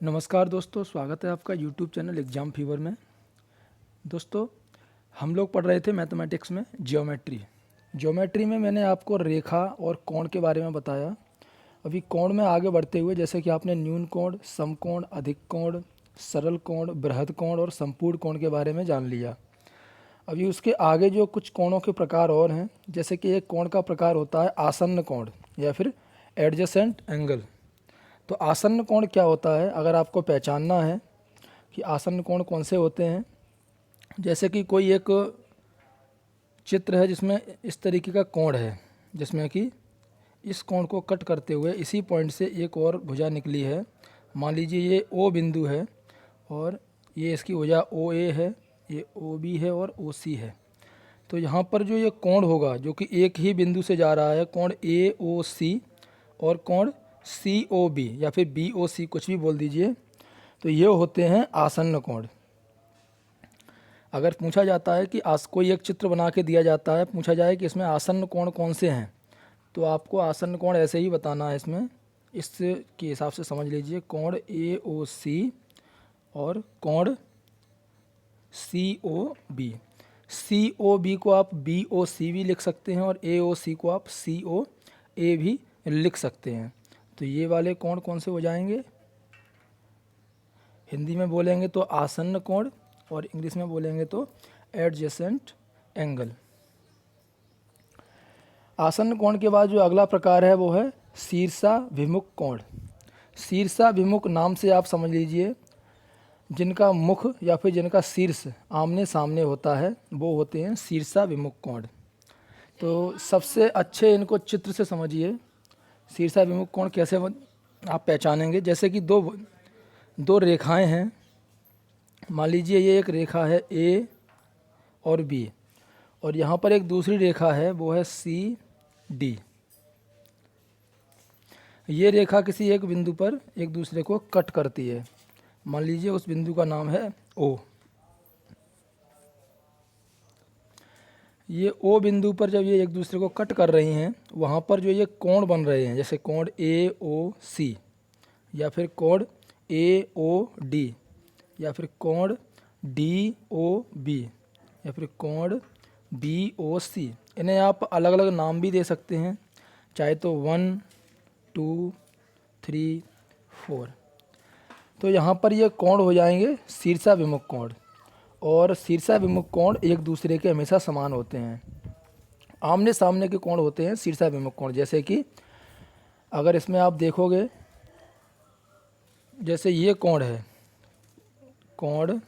नमस्कार दोस्तों, स्वागत है आपका यूट्यूब चैनल एग्ज़ाम फीवर में। दोस्तों, हम लोग पढ़ रहे थे मैथमेटिक्स में ज्योमेट्री में मैंने आपको रेखा और कोण के बारे में बताया। अभी कोण में आगे बढ़ते हुए जैसे कि आपने न्यून कोण, समकोण, अधिक कोण, सरल कोण, बृहद कोण और संपूर्ण कोण के बारे में जान लिया। अभी उसके आगे जो कुछ कोणों के प्रकार और हैं, जैसे कि एक कोण का प्रकार होता है आसन्न कोण या फिर एडजेसेंट एंगल। तो आसन्न कोण क्या होता है, अगर आपको पहचानना है कि आसन्न कोण कौन से होते हैं, जैसे कि कोई एक चित्र है जिसमें इस तरीके का कोण है, जिसमें कि इस कोण को कट करते हुए इसी पॉइंट से एक और भुजा निकली है। मान लीजिए ये ओ बिंदु है और ये इसकी भुजा ओ ए है, ये ओ बी है और ओ सी है। तो यहाँ पर जो ये कोण होगा जो कि एक ही बिंदु से जा रहा है, कोण ए ओ सी और कोण सी ओ बी या फिर बी ओ सी, कुछ भी बोल दीजिए, तो ये होते हैं आसन्न कोण। अगर पूछा जाता है कि कोई एक चित्र बना के दिया जाता है, पूछा जाए कि इसमें आसन्न कोण कौन से हैं, तो आपको आसन्न कोण ऐसे ही बताना है। इसमें इसके हिसाब से समझ लीजिए, कोण ए ओ सी और कोण सी ओ बी। सी ओ बी को आप बी ओ सी भी लिख सकते हैं और ए ओ सी को आप सी ओ ए भी लिख सकते हैं। तो ये वाले कोण कौन से हो जाएंगे, हिंदी में बोलेंगे तो आसन्न कोण और इंग्लिश में बोलेंगे तो एडजेसेंट एंगल। आसन्न कोण के बाद जो अगला प्रकार है वो है शीर्षाभिमुख कोण। शीर्षाभिमुख नाम से आप समझ लीजिए, जिनका मुख या फिर जिनका शीर्ष आमने सामने होता है वो होते हैं शीर्षाभिमुख कोण। तो सबसे अच्छे इनको चित्र से समझिए, शीर्षाभिमुख कोण कैसे आप पहचानेंगे। जैसे कि दो रेखाएं हैं, मान लीजिए ये एक रेखा है ए और बी और यहाँ पर एक दूसरी रेखा है वो है सी डी। ये रेखा किसी एक बिंदु पर एक दूसरे को कट करती है, मान लीजिए उस बिंदु का नाम है ओ। ये ओ बिंदु पर जब ये एक दूसरे को कट कर रही हैं, वहाँ पर जो ये कोण बन रहे हैं, जैसे कोण ए ओ सी या फिर कोण ए ओ डी या फिर कोण डी ओ बी या फिर कोण बी ओ सी, इन्हें आप अलग अलग नाम भी दे सकते हैं, चाहे तो 1 2 3 4। तो यहाँ पर ये कोण हो जाएंगे शीर्षाभिमुख कोण, और शीर्षाभिमुख कोण एक दूसरे के हमेशा समान होते हैं। आमने सामने के कोण होते हैं शीर्षाभिमुख कोण। जैसे कि अगर इसमें आप देखोगे, जैसे ये कोण है, कोण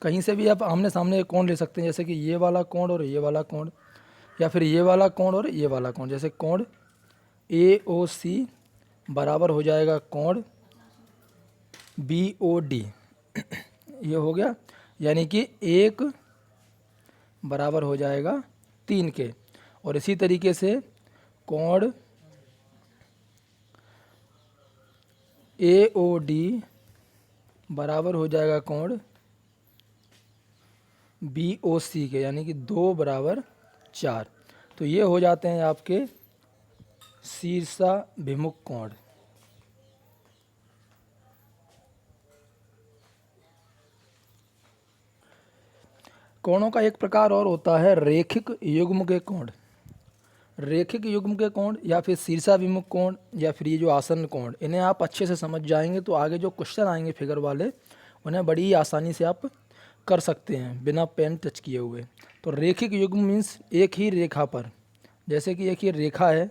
कहीं से भी आप आमने सामने कोण ले सकते हैं, जैसे कि ये वाला कोण और ये वाला कोण, या फिर ये वाला कोण और ये वाला कोण। जैसे कोण ए ओ सी बराबर हो जाएगा कोण बी ओ डी, ये हो गया, यानी कि 1 बराबर हो जाएगा 3 के। और इसी तरीके से कोण ए ओ डी बराबर हो जाएगा कोण बी ओ सी के, यानी कि 2 बराबर 4। तो ये हो जाते हैं आपके शीर्षाभिमुख कोण। कोणों का एक प्रकार और होता है रेखिक युग्म के कोण। रेखिक युग्म के कोण या फिर शीर्षाभिमुख कोण या फिर ये जो आसन्न कोण, इन्हें आप अच्छे से समझ जाएंगे तो आगे जो क्वेश्चन आएंगे फिगर वाले, उन्हें बड़ी आसानी से आप कर सकते हैं बिना पेन टच किए हुए। तो रेखिक युग्म मीन्स एक ही रेखा पर, जैसे कि एक ये रेखा है,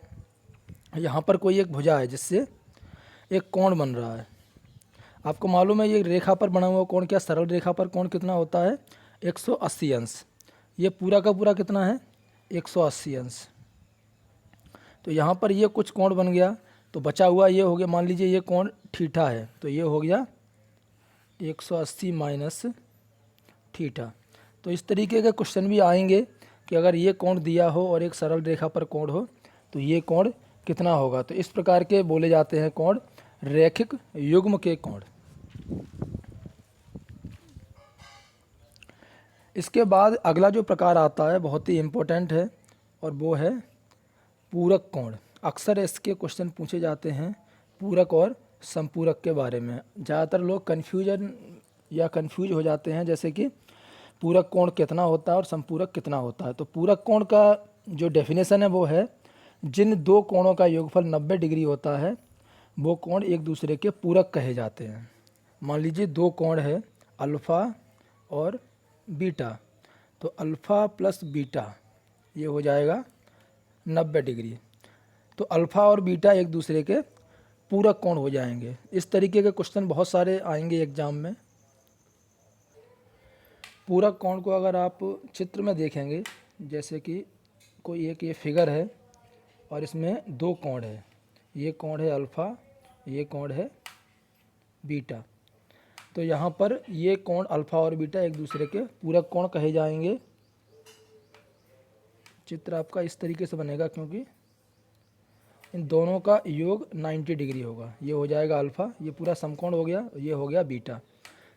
यहाँ पर कोई एक भुजा है जिससे एक कोण बन रहा है। आपको मालूम है ये रेखा पर बना हुआ कोण, क्या सरल रेखा पर कोण कितना होता है, 180 अंश। ये पूरा का पूरा कितना है, 180 अंश। तो यहाँ पर ये कुछ कोण बन गया, तो बचा हुआ ये हो गया, मान लीजिए ये कोण थीटा है, तो ये हो गया 180 माइनस थीटा। तो इस तरीके के क्वेश्चन भी आएंगे कि अगर ये कोण दिया हो और एक सरल रेखा पर कोण हो तो ये कोण कितना होगा। तो इस प्रकार के बोले जाते हैं कोण रैखिक युग्म के कोण। इसके बाद अगला जो प्रकार आता है बहुत ही इम्पोर्टेंट है, और वो है पूरक कोण। अक्सर इसके क्वेश्चन पूछे जाते हैं पूरक और संपूरक के बारे में। ज़्यादातर लोग कंफ्यूज हो जाते हैं, जैसे कि पूरक कोण कितना होता है और संपूरक कितना होता है। तो पूरक कोण का जो डेफिनेशन है वो है, जिन दो कोणों का योगफल 90 डिग्री होता है वो कोण एक दूसरे के पूरक कहे जाते हैं। मान लीजिए दो कोण है अल्फ़ा और बीटा, तो अल्फ़ा प्लस बीटा ये हो जाएगा 90 डिग्री। तो अल्फ़ा और बीटा एक दूसरे के पूरक कोण हो जाएंगे। इस तरीके के क्वेश्चन बहुत सारे आएंगे एग्जाम में। पूरक कोण को अगर आप चित्र में देखेंगे, जैसे कि कोई एक ये फिगर है और इसमें दो कोण है, ये कोण है अल्फ़ा, ये कोण है बीटा। तो यहाँ पर ये कोण अल्फ़ा और बीटा एक दूसरे के पूरक कोण कहे जाएंगे। चित्र आपका इस तरीके से बनेगा, क्योंकि इन दोनों का योग 90 डिग्री होगा। ये हो जाएगा अल्फ़ा, ये पूरा समकोण हो गया, ये हो गया बीटा।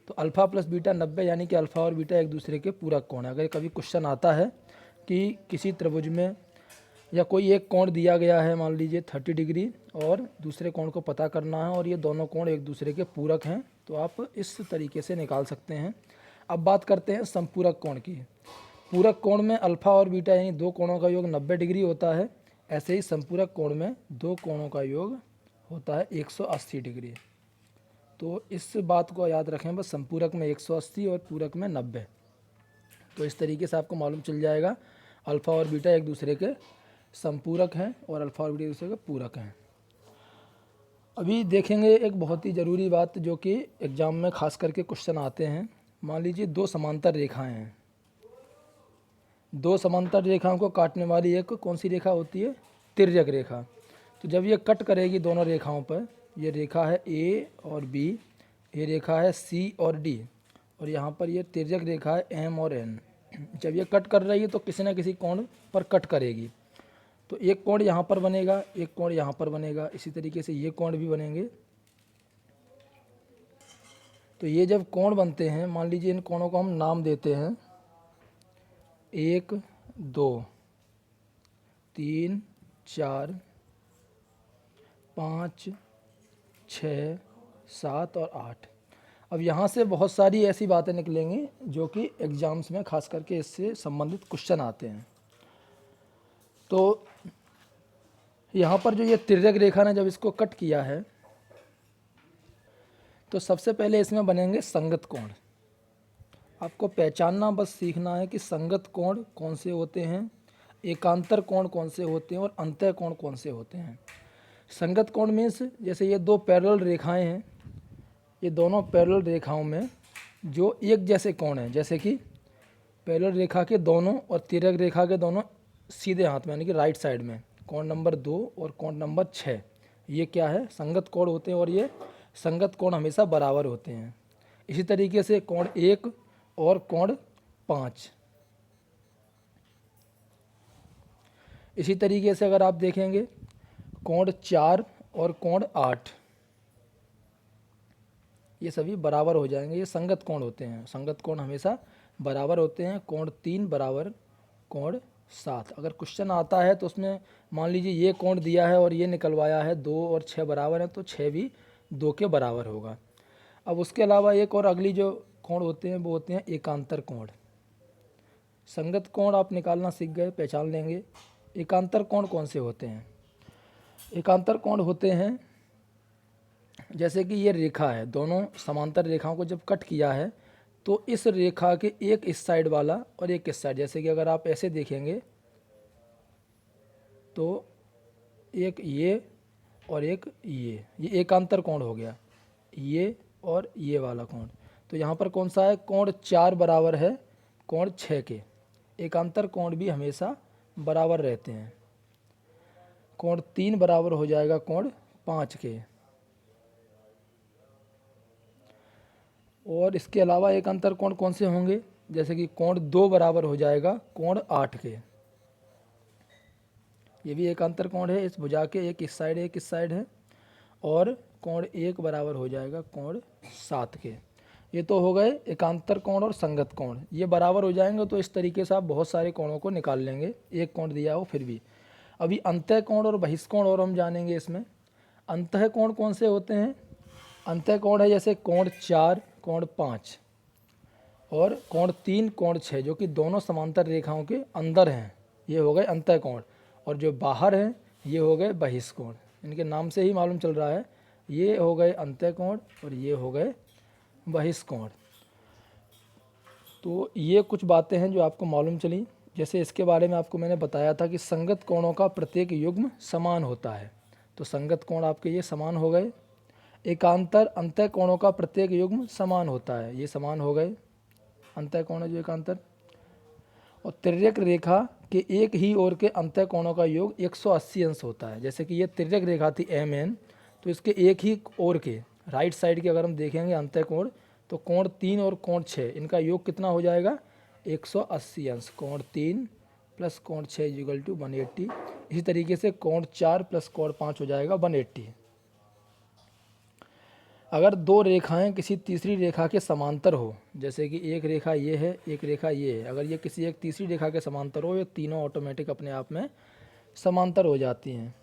तो अल्फ़ा प्लस बीटा 90, यानी कि अल्फ़ा और बीटा एक दूसरे के पूरक कोण है। अगर कभी क्वेश्चन आता है कि किसी त्रिभुज में या कोई एक कोण दिया गया है, मान लीजिए 30 डिग्री, और दूसरे कोण को पता करना है और ये दोनों कोण एक दूसरे के पूरक हैं, तो आप इस तरीके से निकाल सकते हैं। अब बात करते हैं संपूरक कोण की। पूरक कोण में अल्फ़ा और बीटा यानी दो कोणों का योग 90 डिग्री होता है। ऐसे ही संपूरक कोण में दो कोणों का योग होता है 180 डिग्री। तो इस बात को याद रखें, बस संपूरक में 180 और पूरक में 90। तो इस तरीके से आपको मालूम चल जाएगा अल्फ़ा और बीटा एक दूसरे के संपूरक हैं और अल्फ़ा और बीटा एक दूसरे के पूरक हैं। अभी देखेंगे एक बहुत ही ज़रूरी बात, जो कि एग्ज़ाम में खास करके क्वेश्चन आते हैं। मान लीजिए दो समांतर रेखाएं हैं। दो समांतर रेखाओं को काटने वाली एक कौन सी रेखा होती है? तिर्यक रेखा। तो जब ये कट करेगी दोनों रेखाओं पर, ये रेखा है ए और बी, ये रेखा है सी और डी, और यहाँ पर ये तिर्यक रेखा है एम और एन। जब ये कट कर रही है तो किसी न किसी कोण पर कट करेगी। तो एक कोण यहाँ पर बनेगा, एक कोण यहाँ पर बनेगा, इसी तरीके से ये कोण भी बनेंगे। तो ये जब कोण बनते हैं, मान लीजिए इन कोणों को हम नाम देते हैं 1, 2, 3, 4, 5, 6, 7 और 8। अब यहाँ से बहुत सारी ऐसी बातें निकलेंगी जो कि एग्ज़ाम्स में खास करके इससे संबंधित क्वेश्चन आते हैं। तो यहाँ पर जो ये तिर्यक रेखा ने जब इसको कट किया है, तो सबसे पहले इसमें बनेंगे संगत कोण। आपको पहचानना बस सीखना है कि संगत कोण कौन से होते हैं, एकांतर कोण कौन से होते हैं और अंतः कोण कौन से होते हैं। संगत कोण मीन्स जैसे ये दो पैरेलल रेखाएं हैं, ये दोनों पैरेलल रेखाओं में जो एक जैसे कोण हैं, जैसे कि पैरेलल रेखा के दोनों और तिर्यक रेखा के दोनों सीधे हाथ में, यानी कि राइट साइड में कोण नंबर 2 और कोण नंबर 6, ये क्या है? संगत कोण होते हैं, और ये संगत कोण हमेशा बराबर होते हैं। इसी तरीके से कोण 1 और कोण 5। इसी तरीके से अगर आप देखेंगे कोण 4 और कोण 8, ये सभी बराबर हो जाएंगे, ये संगत कोण होते हैं। संगत कोण हमेशा बराबर होते हैं। कोण 3 बराबर कोण 7। अगर क्वेश्चन आता है तो उसमें मान लीजिए ये कोण दिया है और ये निकलवाया है 2 और 6 बराबर है, तो 6 भी 2 के बराबर होगा। अब उसके अलावा एक और अगली जो कोण होते हैं वो होते हैं एकांतर कोण। संगत कोण आप निकालना सीख गए, पहचान लेंगे। एकांतर कोण कौन से होते हैं? एकांतर कोण होते हैं जैसे कि ये रेखा है, दोनों समांतर रेखाओं को जब कट किया है तो इस रेखा के एक इस साइड वाला और एक इस साइड, जैसे कि अगर आप ऐसे देखेंगे तो एक ये और एक ये एकांतर कोण हो गया, ये और ये वाला कोण। तो यहाँ पर कौन सा है? कोण 4 बराबर है कोण 6 के। एकांतर कोण भी हमेशा बराबर रहते हैं। कोण 3 बराबर हो जाएगा कोण 5 के। और इसके अलावा एकांतर कोण कौन से होंगे? जैसे कि कोण 2 बराबर हो जाएगा कोण 8 के। ये भी एकांतर कोण है, इस भुजा के एक इस साइड एक इस साइड है। और कोण 1 बराबर हो जाएगा कोण 7 के। ये तो हो गए एकांतर कोण और संगत कोण, ये बराबर हो जाएंगे। तो इस तरीके से आप बहुत सारे कोणों को निकाल लेंगे, एक कोण दिया हो फिर भी। अभी अंतः कोण और बहिष्कोण और हम जानेंगे इसमें। अंतः कोण कौन से होते हैं? अंतःकोण है जैसे कोण 4, कोण 5 और कोण 3, कोण 6 जो कि दोनों समांतर रेखाओं के अंदर हैं, ये हो गए अंतःकोण। और जो बाहर हैं ये हो गए बहिष्कोण। इनके नाम से ही मालूम चल रहा है, ये हो गए अंतःकोण और ये हो गए बहिष्कोण। तो ये कुछ बातें हैं जो आपको मालूम चली। जैसे इसके बारे में आपको मैंने बताया था कि संगत कोणों का प्रत्येक युग्म समान होता है, तो संगत कोण आपके ये समान हो गए। एकांतर अंतःकोणों का प्रत्येक युग्म समान होता है, ये समान हो गए अंतःकोण है जो एकांतर। और तिर्यक रेखा के एक ही ओर के अंतःकोणों का योग 180 अंश होता है। जैसे कि ये तिर्यक रेखा थी MN, तो इसके एक ही ओर के राइट साइड के अगर हम देखेंगे अंतःकोण, तो कोण 3 और कोण 6 इनका योग कितना हो जाएगा 180 अंश। कोण 3 प्लस कोण 6 इक्वल टू 180। इसी तरीके से कोण 4 प्लस कोण 5 हो जाएगा 180। अगर दो रेखाएं किसी तीसरी रेखा के समांतर हो, जैसे कि एक रेखा ये है एक रेखा ये है, अगर ये किसी एक तीसरी रेखा के समांतर हो, ये तीनों ऑटोमेटिक अपने आप में समांतर हो जाती हैं।